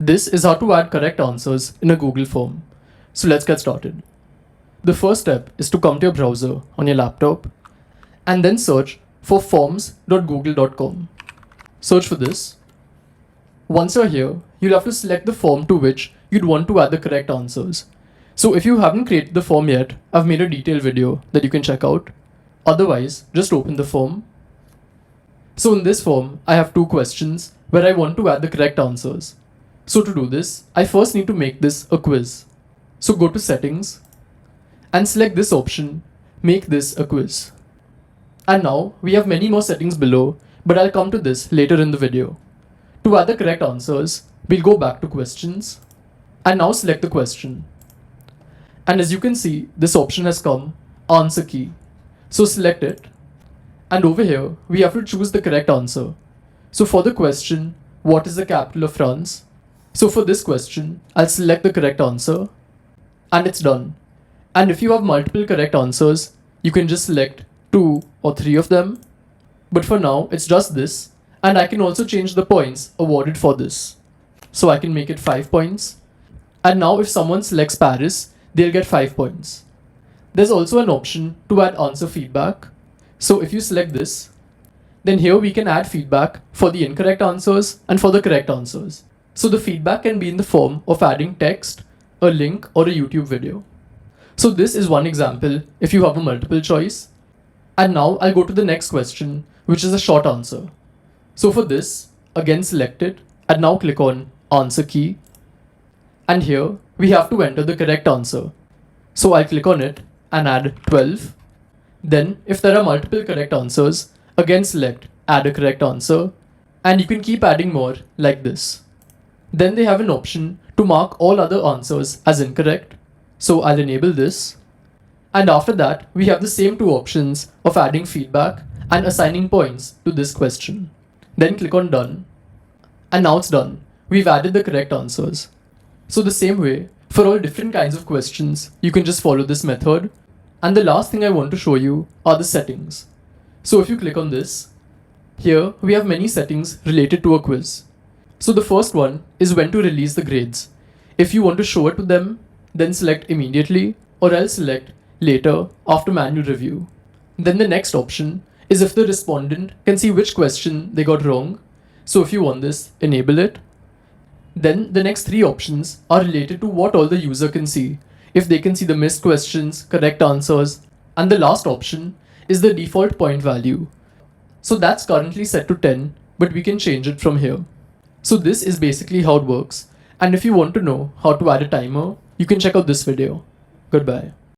This is how to add correct answers in a Google form. So let's get started. The first step is to come to your browser on your laptop and then search for forms.google.com. Search for this. Once you're here, you'll have to select the form to which you'd want to add the correct answers. So if you haven't created the form yet, I've made a detailed video that you can check out. Otherwise, just open the form. So in this form, I have two questions where I want to add the correct answers. So to do this, I first need to make this a quiz. So go to settings and select this option, make this a quiz. And now we have many more settings below, but I'll come to this later in the video. To add the correct answers, we'll go back to questions and now select the question. And as you can see, this option has come, answer key. So select it. And over here, we have to choose the correct answer. So for the question, what is the capital of France? So for this question, I'll select the correct answer. And it's done. And if you have multiple correct answers, you can just select 2 or 3 of them. But for now, it's just this. And I can also change the points awarded for this. So I can make it 5 points. And now if someone selects Paris, they'll get 5 points. There's also an option to add answer feedback. So if you select this, then here we can add feedback for the incorrect answers and for the correct answers. So the feedback can be in the form of adding text, a link, or a YouTube video. So this is one example if you have a multiple choice. And now I'll go to the next question, which is a short answer. So for this, again select it and now click on answer key. And here we have to enter the correct answer. So I'll click on it and add 12. Then if there are multiple correct answers, again select add a correct answer. And you can keep adding more like this. Then they have an option to mark all other answers as incorrect. So I'll enable this. And after that, we have the same two options of adding feedback and assigning points to this question. Then click on done. And now it's done. We've added the correct answers. So the same way, for all different kinds of questions, you can just follow this method. And the last thing I want to show you are the settings. So if you click on this, here we have many settings related to a quiz. So the first one is when to release the grades. If you want to show it to them, then select immediately or else select later after manual review. Then the next option is if the respondent can see which question they got wrong. So if you want this, enable it. Then the next 3 options are related to what all the user can see. If they can see the missed questions, correct answers, and the last option is the default point value. So that's currently set to 10, but we can change it from here. So this is basically how it works. And if you want to know how to add a timer, you can check out this video. Goodbye.